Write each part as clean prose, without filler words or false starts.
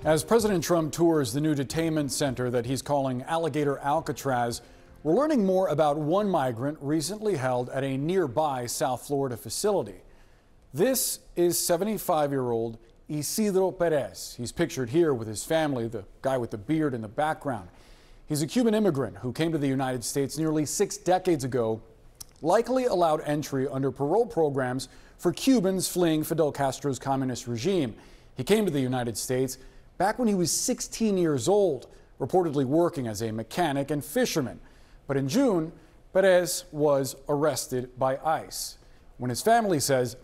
As President Trump tours the new detainment center that he's calling Alligator Alcatraz, we're learning more about one migrant recently held at a nearby South Florida facility. This is 75-year-old Isidro Perez. He's pictured here with his family, the guy with the beard in the background. He's a Cuban immigrant who came to the United States nearly 6 decades ago, likely allowed entry under parole programs for Cubans fleeing Fidel Castro's communist regime. He came to the United States back when he was 16 years old, reportedly working as a mechanic and fisherman. But in June, Perez was arrested by ICE. When his family says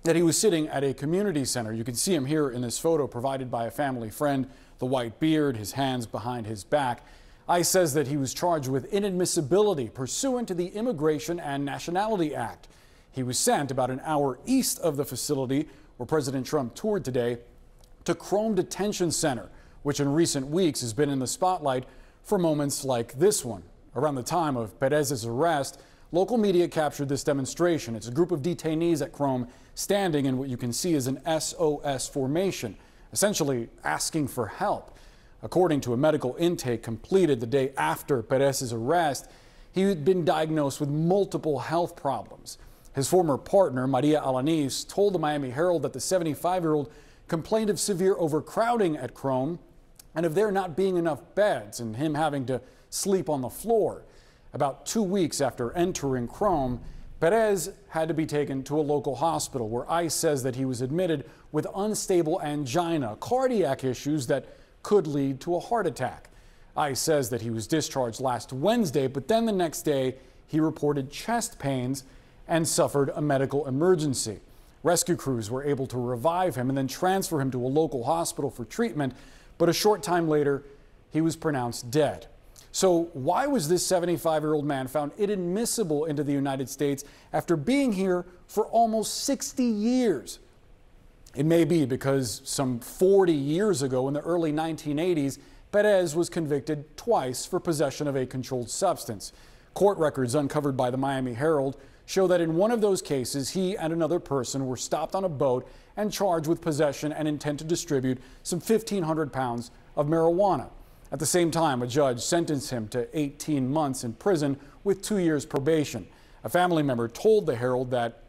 that he was sitting at a community center, you can see him here in this photo provided by a family friend, the white beard, his hands behind his back. ICE says that he was charged with inadmissibility pursuant to the Immigration and Nationality Act. He was sent about an hour east of the facility where President Trump toured today to Krome Detention Center, which in recent weeks has been in the spotlight for moments like this one. Around the time of Perez's arrest, local media captured this demonstration. It's a group of detainees at Krome standing in what you can see as an SOS formation, essentially asking for help. According to a medical intake completed the day after Perez's arrest, he had been diagnosed with multiple health problems. His former partner, Maria Alanis, told the Miami Herald that the 75-year-old complained of severe overcrowding at Krome and of there not being enough beds and him having to sleep on the floor. About 2 weeks after entering Krome, Perez had to be taken to a local hospital where ICE says that he was admitted with unstable angina, cardiac issues that could lead to a heart attack. ICE says that he was discharged last Wednesday, but then the next day he reported chest pains and suffered a medical emergency. Rescue crews were able to revive him and then transfer him to a local hospital for treatment, but a short time later he was pronounced dead. So why was this 75-year-old man found inadmissible into the United States after being here for almost 60 years? It may be because some 40 years ago in the early 1980s, Perez was convicted twice for possession of a controlled substance. Court records uncovered by the Miami Herald show that in one of those cases, he and another person were stopped on a boat and charged with possession and intent to distribute some 1,500 pounds of marijuana. At the same time, a judge sentenced him to 18 months in prison with 2 years probation. A family member told the Herald that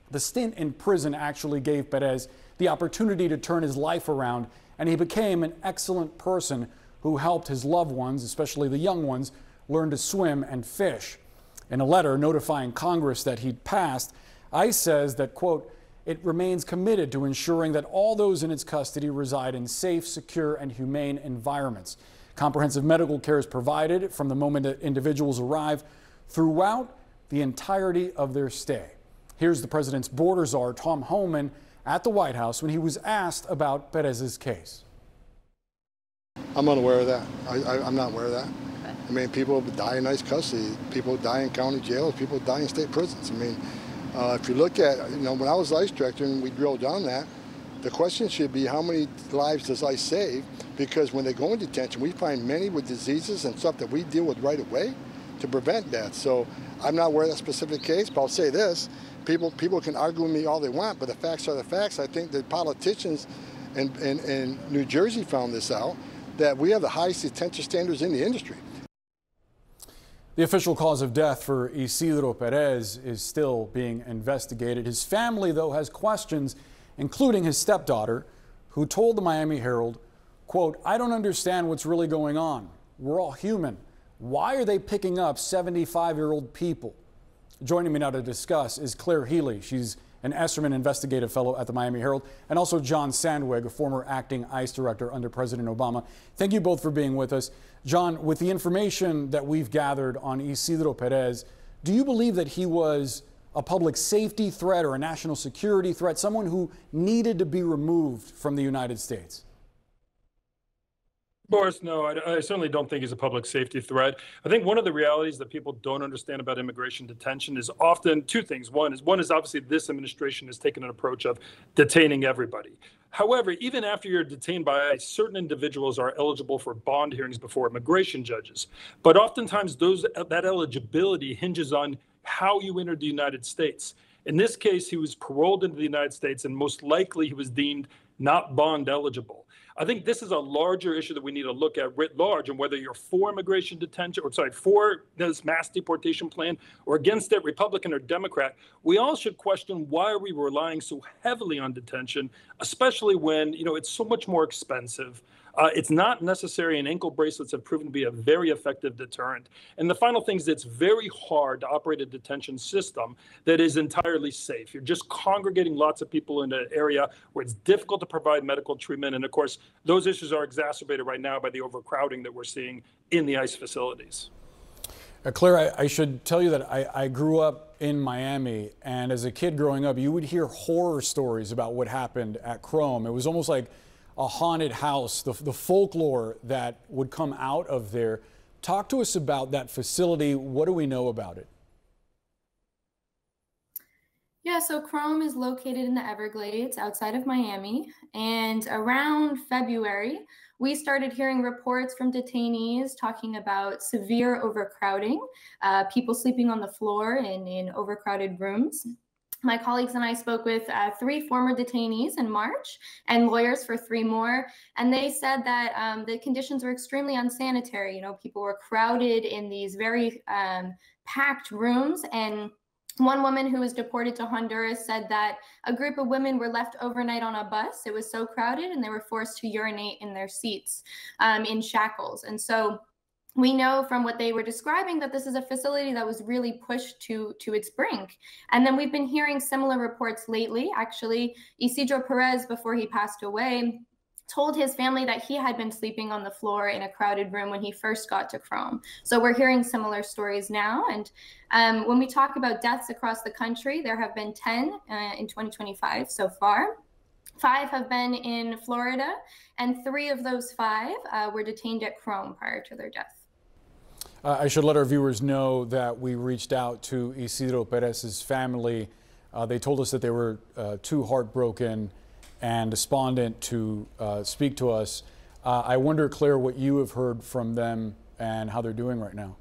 the stint in prison actually gave Perez the opportunity to turn his life around, and he became an excellent person who helped his loved ones, especially the young ones, learn to swim and fish. In a letter notifying Congress that he'd passed, ICE says that, quote, it remains committed to ensuring that all those in its custody reside in safe, secure, and humane environments. Comprehensive medical care is provided from the moment that individuals arrive throughout the entirety of their stay. Here's the president's border czar, Tom Homan, at the White House when he was asked about Perez's case. I'm unaware of that. I'm not aware of that. I mean, people die in ICE custody. People die in county jails. People die in state prisons. I mean, if you look at, when I was ICE director and we drilled down that, the question should be how many lives does ICE save? Because when they go into detention, we find many with diseases and stuff that we deal with right away to prevent death. So I'm not aware of that specific case, but I'll say this. People can argue with me all they want, but the facts are the facts. I think that politicians in New Jersey found this out, that we have the highest detention standards in the industry. The official cause of death for Isidro Perez is still being investigated. His family, though, has questions, including his stepdaughter, who told the Miami Herald, quote, I don't understand what's really going on. We're all human. Why are they picking up 75-year-old people? Joining me now to discuss is Claire Healy. She's an Esserman investigative fellow at the Miami Herald, and also John Sandwig, a former acting ICE director under President Obama. Thank you both for being with us. John, with the information that we've gathered on Isidro Perez, do you believe that he was a public safety threat or a national security threat, someone who needed to be removed from the United States? Boris, no, I certainly don't think he's a public safety threat. I think one of the realities that people don't understand about immigration detention is often two things. One is obviously this administration has taken an approach of detaining everybody. However, even after you're detained by ICE, certain individuals are eligible for bond hearings before immigration judges. But oftentimes that eligibility hinges on how you entered the United States. In this case, he was paroled into the United States, and most likely he was deemed not bond eligible. I think this is a larger issue that we need to look at writ large, and whether you're for immigration detention, for this mass deportation plan or against it, Republican or Democrat, we all should question, why are we relying so heavily on detention, especially when, it's so much more expensive. It's not necessary, and ankle bracelets have proven to be a very effective deterrent. And the final thing is, it's very hard to operate a detention system that is entirely safe. You're just congregating lots of people in an area where it's difficult to provide medical treatment. And of course, those issues are exacerbated right now by the overcrowding that we're seeing in the ICE facilities. Claire, I should tell you that I grew up in Miami, and as a kid growing up, you would hear horror stories about what happened at Chrome. It was almost like a haunted house, the folklore that would come out of there. Talk to us about that facility. What do we know about it? Yeah, so Chrome is located in the Everglades outside of Miami. And around February, we started hearing reports from detainees talking about severe overcrowding, people sleeping on the floor in overcrowded rooms. My colleagues and I spoke with 3 former detainees in March and lawyers for 3 more, and they said that the conditions were extremely unsanitary. People were crowded in these very packed rooms, and one woman who was deported to Honduras said that a group of women were left overnight on a bus. It was so crowded, and they were forced to urinate in their seats in shackles. And so we know from what they were describing that this is a facility that was really pushed to its brink. And then we've been hearing similar reports lately. Actually, Isidro Perez, before he passed away, told his family that he had been sleeping on the floor in a crowded room when he first got to Chrome. So we're hearing similar stories now. And when we talk about deaths across the country, there have been 10 in 2025 so far. 5 have been in Florida, and 3 of those 5 were detained at Chrome prior to their death. I should let our viewers know that we reached out to Isidro Perez's family. They told us that they were too heartbroken and despondent to speak to us. I wonder, Claire, what you have heard from them and how they're doing right now.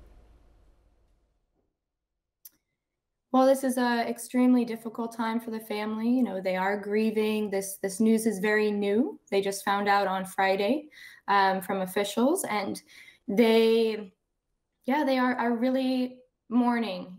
Well, this is an extremely difficult time for the family. They are grieving. This news is very new. They just found out on Friday from officials, and they are really mourning.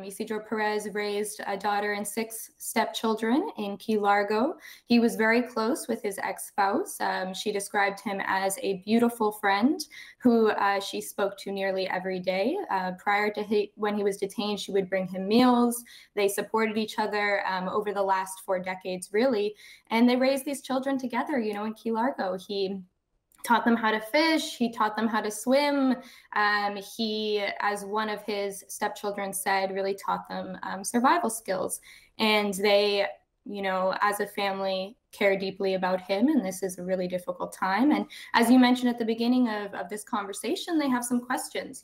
Isidro Perez raised a daughter and 6 stepchildren in Key Largo. He was very close with his ex-spouse. She described him as a beautiful friend who she spoke to nearly every day. Prior to when he was detained, she would bring him meals. They supported each other over the last 4 decades, really. And they raised these children together, in Key Largo. He taught them how to fish. He taught them how to swim. He, as one of his stepchildren said, really taught them survival skills. And they, as a family, care deeply about him. And this is a really difficult time. And as you mentioned at the beginning of this conversation, they have some questions,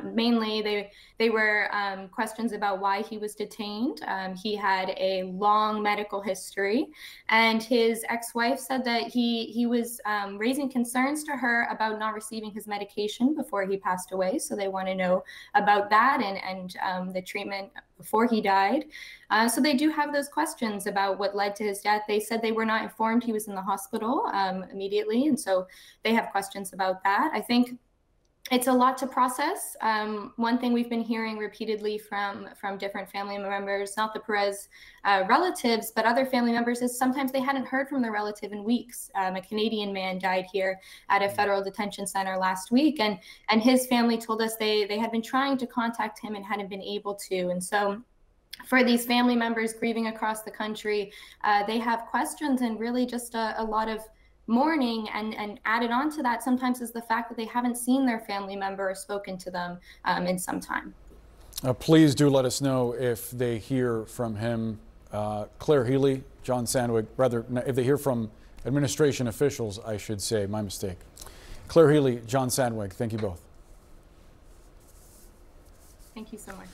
Mainly, they were questions about why he was detained. He had a long medical history, and his ex-wife said that he was raising concerns to her about not receiving his medication before he passed away. So they want to know about that and the treatment before he died. So they do have those questions about what led to his death. They said they were not informed he was in the hospital immediately, and so they have questions about that. I think it's a lot to process. One thing we've been hearing repeatedly from different family members, not the Perez relatives, but other family members, is sometimes they hadn't heard from their relative in weeks. A Canadian man died here at a federal detention center last week, and his family told us they had been trying to contact him and hadn't been able to. And so for these family members grieving across the country, they have questions and really just a lot of mourning, and added on to that sometimes is the fact that they haven't seen their family member or spoken to them in some time. Please do let us know if they hear from him. Claire Healy, John Sandwyk, rather, if they hear from administration officials, I should say, my mistake. Claire Healy, John Sandwyk, thank you both. Thank you so much.